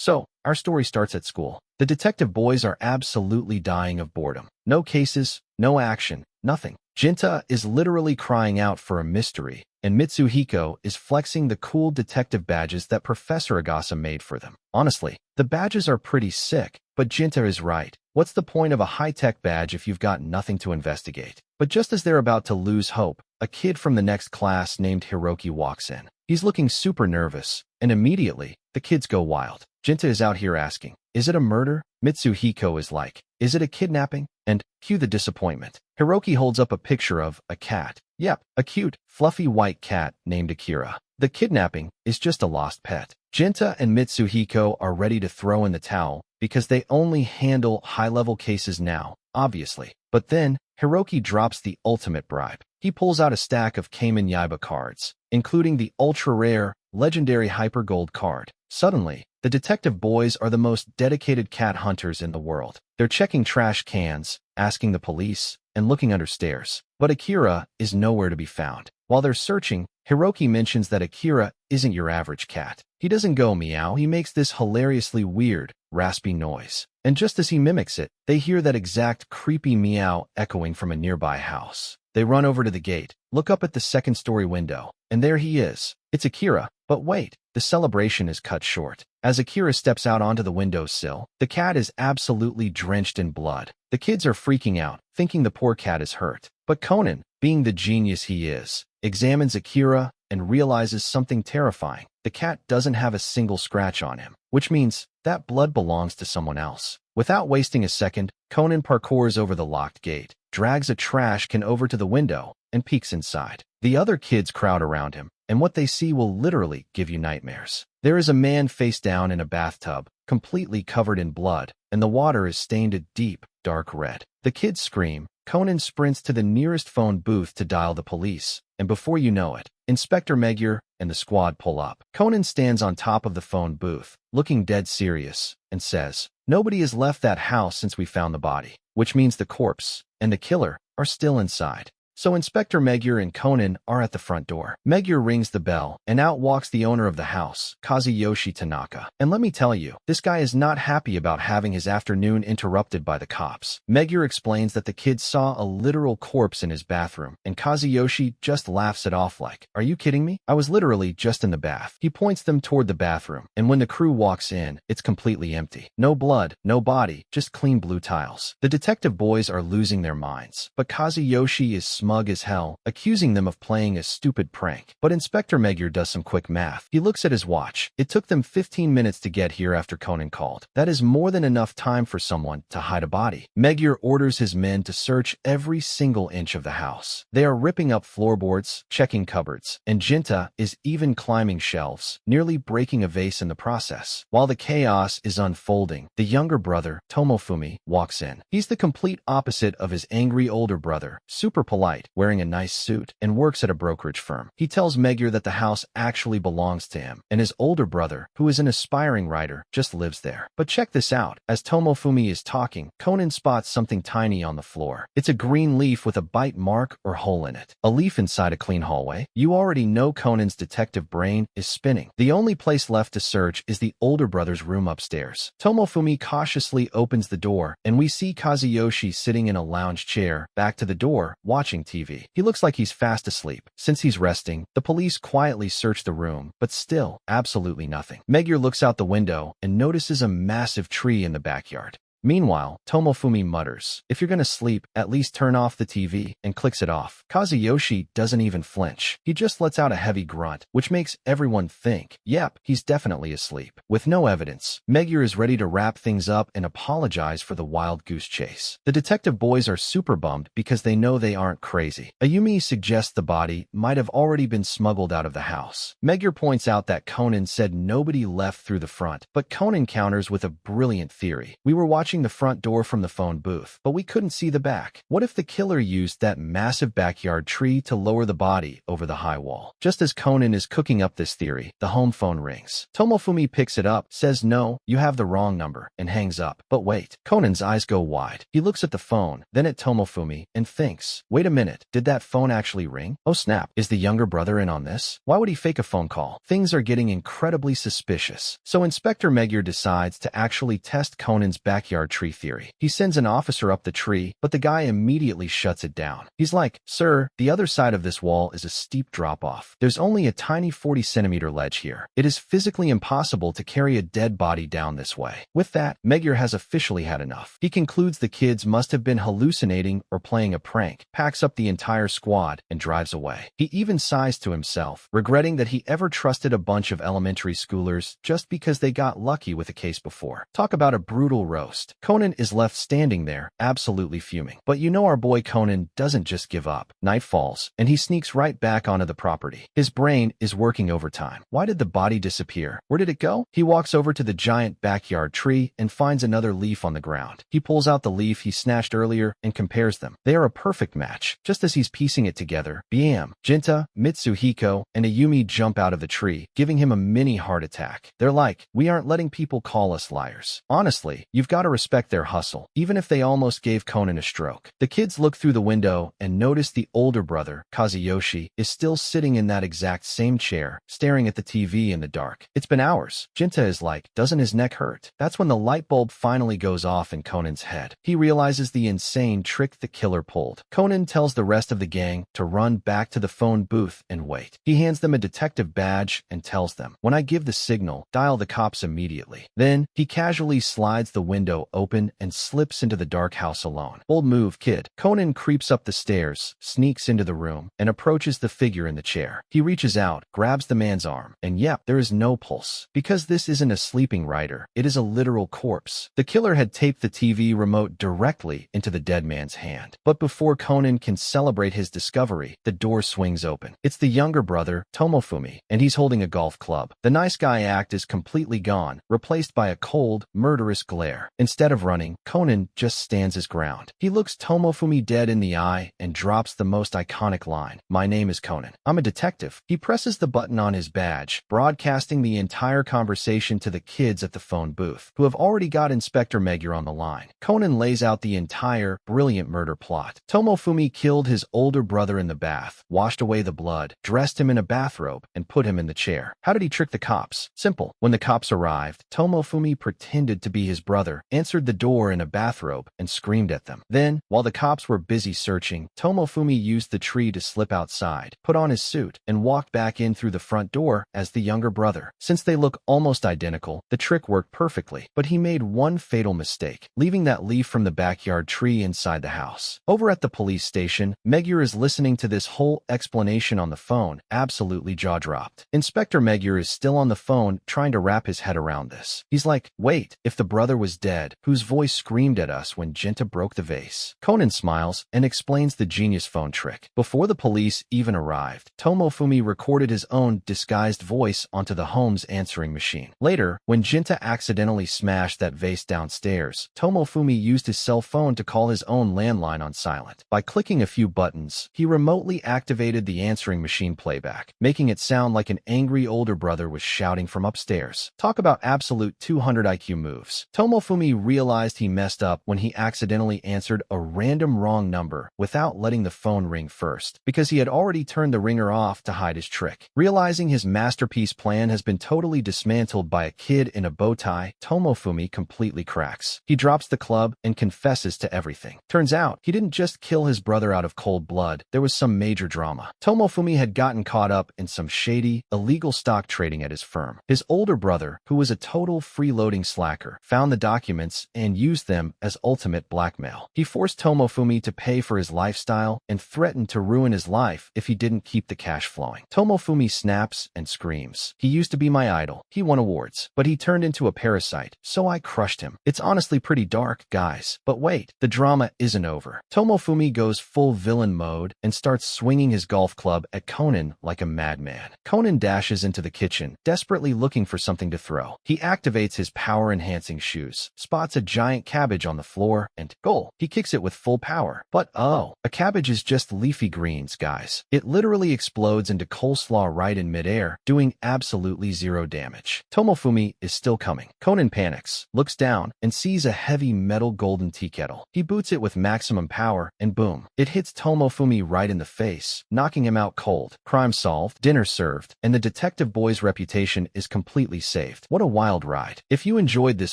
So, our story starts at school. The detective boys are absolutely dying of boredom. No cases, no action, nothing. Jinta is literally crying out for a mystery, and Mitsuhiko is flexing the cool detective badges that Professor Agasa made for them. Honestly, the badges are pretty sick, but Jinta is right. What's the point of a high-tech badge if you've got nothing to investigate? But just as they're about to lose hope, a kid from the next class named Hiroki walks in. He's looking super nervous, and immediately, the kids go wild. Jinta is out here asking, is it a murder? Mitsuhiko is like, is it a kidnapping? And cue the disappointment. Hiroki holds up a picture of a cat. Yep, a cute, fluffy white cat named Akira. The kidnapping is just a lost pet. Jinta and Mitsuhiko are ready to throw in the towel because they only handle high-level cases now, obviously. But then, Hiroki drops the ultimate bribe. He pulls out a stack of Kamen Yaiba cards, including the ultra-rare, legendary Hyper Gold card. Suddenly, the detective boys are the most dedicated cat hunters in the world. They're checking trash cans, asking the police, and looking under stairs. But Akira is nowhere to be found. While they're searching, Hiroki mentions that Akira isn't your average cat. He doesn't go meow, he makes this hilariously weird, raspy noise. And just as he mimics it, they hear that exact creepy meow echoing from a nearby house. They run over to the gate, look up at the second-story window, and there he is. It's Akira. But wait, the celebration is cut short. As Akira steps out onto the windowsill, the cat is absolutely drenched in blood. The kids are freaking out, thinking the poor cat is hurt. But Conan, being the genius he is, examines Akira and realizes something terrifying. The cat doesn't have a single scratch on him, which means that blood belongs to someone else. Without wasting a second, Conan parkours over the locked gate, drags a trash can over to the window, and peeks inside. The other kids crowd around him, and what they see will literally give you nightmares. There is a man face down in a bathtub, completely covered in blood, and the water is stained a deep, dark red. The kids scream. Conan sprints to the nearest phone booth to dial the police, and before you know it, Inspector Magyar and the squad pull up. Conan stands on top of the phone booth, looking dead serious, and says, "Nobody has left that house since we found the body," which means the corpse and the killer are still inside. So Inspector Magyar and Conan are at the front door. Magyar rings the bell, and out walks the owner of the house, Kazuyoshi Tanaka. And let me tell you, this guy is not happy about having his afternoon interrupted by the cops. Magyar explains that the kids saw a literal corpse in his bathroom, and Kazuyoshi just laughs it off like, "Are you kidding me? I was literally just in the bath." He points them toward the bathroom, and when the crew walks in, it's completely empty. No blood, no body, just clean blue tiles. The detective boys are losing their minds, but Kazuyoshi is smug as hell, accusing them of playing a stupid prank. But Inspector Magyar does some quick math. He looks at his watch. It took them 15 minutes to get here after Conan called. That is more than enough time for someone to hide a body. Magyar orders his men to search every single inch of the house. They are ripping up floorboards, checking cupboards, and Jinta is even climbing shelves, nearly breaking a vase in the process. While the chaos is unfolding, the younger brother, Tomofumi, walks in. He's the complete opposite of his angry older brother, super polite, wearing a nice suit, and works at a brokerage firm. He tells Magyar that the house actually belongs to him, and his older brother, who is an aspiring writer, just lives there. But check this out. As Tomofumi is talking, Conan spots something tiny on the floor. It's a green leaf with a bite mark or hole in it. A leaf inside a clean hallway? You already know Conan's detective brain is spinning. The only place left to search is the older brother's room upstairs. Tomofumi cautiously opens the door, and we see Kazuyoshi sitting in a lounge chair, back to the door, watching TV. He looks like he's fast asleep. Since he's resting, the police quietly search the room, but still, absolutely nothing. Magyar looks out the window and notices a massive tree in the backyard. Meanwhile, Tomofumi mutters, "If you're gonna sleep, at least turn off the TV," and clicks it off. Kazuyoshi doesn't even flinch. He just lets out a heavy grunt, which makes everyone think, yep, he's definitely asleep. With no evidence, Magyar is ready to wrap things up and apologize for the wild goose chase. The detective boys are super bummed because they know they aren't crazy. Ayumi suggests the body might have already been smuggled out of the house. Magyar points out that Conan said nobody left through the front, but Conan counters with a brilliant theory. "We were watching watching the front door from the phone booth, but we couldn't see the back. What if the killer used that massive backyard tree to lower the body over the high wall? Just as Conan is cooking up this theory, the home phone rings. Tomofumi picks it up, says no, you have the wrong number, and hangs up. But wait, Conan's eyes go wide. He looks at the phone, then at Tomofumi, and thinks, wait a minute, did that phone actually ring? Oh snap, is the younger brother in on this? Why would he fake a phone call? Things are getting incredibly suspicious. So Inspector Magyar decides to actually test Conan's backyard tree theory. He sends an officer up the tree, but the guy immediately shuts it down. He's like, sir, the other side of this wall is a steep drop-off. There's only a tiny 40-centimeter ledge here. It is physically impossible to carry a dead body down this way. With that, Magyar has officially had enough. He concludes the kids must have been hallucinating or playing a prank, packs up the entire squad, and drives away. He even sighs to himself, regretting that he ever trusted a bunch of elementary schoolers just because they got lucky with a case before. Talk about a brutal roast. Conan is left standing there, absolutely fuming. But you know our boy Conan doesn't just give up. Night falls, and he sneaks right back onto the property. His brain is working overtime. Why did the body disappear? Where did it go? He walks over to the giant backyard tree and finds another leaf on the ground. He pulls out the leaf he snatched earlier and compares them. They are a perfect match. Just as he's piecing it together, bam! Jinta, Mitsuhiko, and Ayumi jump out of the tree, giving him a mini heart attack. They're like, we aren't letting people call us liars. Honestly, you've got to respect their hustle, even if they almost gave Conan a stroke. The kids look through the window and notice the older brother, Kazuyoshi, is still sitting in that exact same chair, staring at the TV in the dark. It's been hours. Jinta is like, doesn't his neck hurt? That's when the light bulb finally goes off in Conan's head. He realizes the insane trick the killer pulled. Conan tells the rest of the gang to run back to the phone booth and wait. He hands them a detective badge and tells them, when I give the signal, dial the cops immediately. Then, he casually slides the window open and slips into the dark house alone. Bold move, kid. Conan creeps up the stairs, sneaks into the room, and approaches the figure in the chair. He reaches out, grabs the man's arm, and yep, there is no pulse. Because this isn't a sleeping writer, it is a literal corpse. The killer had taped the TV remote directly into the dead man's hand. But before Conan can celebrate his discovery, the door swings open. It's the younger brother, Tomofumi, and he's holding a golf club. The nice guy act is completely gone, replaced by a cold, murderous glare. Instead of running, Conan just stands his ground. He looks Tomofumi dead in the eye and drops the most iconic line, my name is Conan. I'm a detective. He presses the button on his badge, broadcasting the entire conversation to the kids at the phone booth, who have already got Inspector Magyar on the line. Conan lays out the entire, brilliant murder plot. Tomofumi killed his older brother in the bath, washed away the blood, dressed him in a bathrobe, and put him in the chair. How did he trick the cops? Simple. When the cops arrived, Tomofumi pretended to be his brother, answered the door in a bathrobe, and screamed at them. Then, while the cops were busy searching, Tomofumi used the tree to slip outside, put on his suit, and walked back in through the front door as the younger brother. Since they look almost identical, the trick worked perfectly, but he made one fatal mistake, leaving that leaf from the backyard tree inside the house. Over at the police station, Magyar is listening to this whole explanation on the phone, absolutely jaw-dropped. Inspector Magyar is still on the phone trying to wrap his head around this. He's like, wait, if the brother was dead, whose voice screamed at us when Jinta broke the vase? Conan smiles and explains the genius phone trick. Before the police even arrived, Tomofumi recorded his own disguised voice onto the home's answering machine. Later, when Jinta accidentally smashed that vase downstairs, Tomofumi used his cell phone to call his own landline on silent. By clicking a few buttons, he remotely activated the answering machine playback, making it sound like an angry older brother was shouting from upstairs. Talk about absolute 200 IQ moves. Tomofumi realized he messed up when he accidentally answered a random wrong number without letting the phone ring first, because he had already turned the ringer off to hide his trick. Realizing his masterpiece plan has been totally dismantled by a kid in a bow tie, Tomofumi completely cracks. He drops the club and confesses to everything. Turns out, he didn't just kill his brother out of cold blood, there was some major drama. Tomofumi had gotten caught up in some shady, illegal stock trading at his firm. His older brother, who was a total freeloading slacker, found the documents and used them as ultimate blackmail. He forced Tomofumi to pay for his lifestyle and threatened to ruin his life if he didn't keep the cash flowing. Tomofumi snaps and screams. He used to be my idol. He won awards, but he turned into a parasite, so I crushed him. It's honestly pretty dark, guys. But wait, the drama isn't over. Tomofumi goes full villain mode and starts swinging his golf club at Conan like a madman. Conan dashes into the kitchen, desperately looking for something to throw. He activates his power-enhancing shoes, spots spots a giant cabbage on the floor and, goal, he kicks it with full power. But oh, a cabbage is just leafy greens, guys. It literally explodes into coleslaw right in midair, doing absolutely zero damage. Tomofumi is still coming. Conan panics, looks down, and sees a heavy metal golden tea kettle. He boots it with maximum power, and boom, it hits Tomofumi right in the face, knocking him out cold. Crime solved, dinner served, and the detective boy's reputation is completely saved. What a wild ride. If you enjoyed this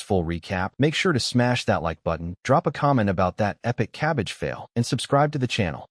full recap, make sure to smash that like button, drop a comment about that epic cabbage fail, and subscribe to the channel.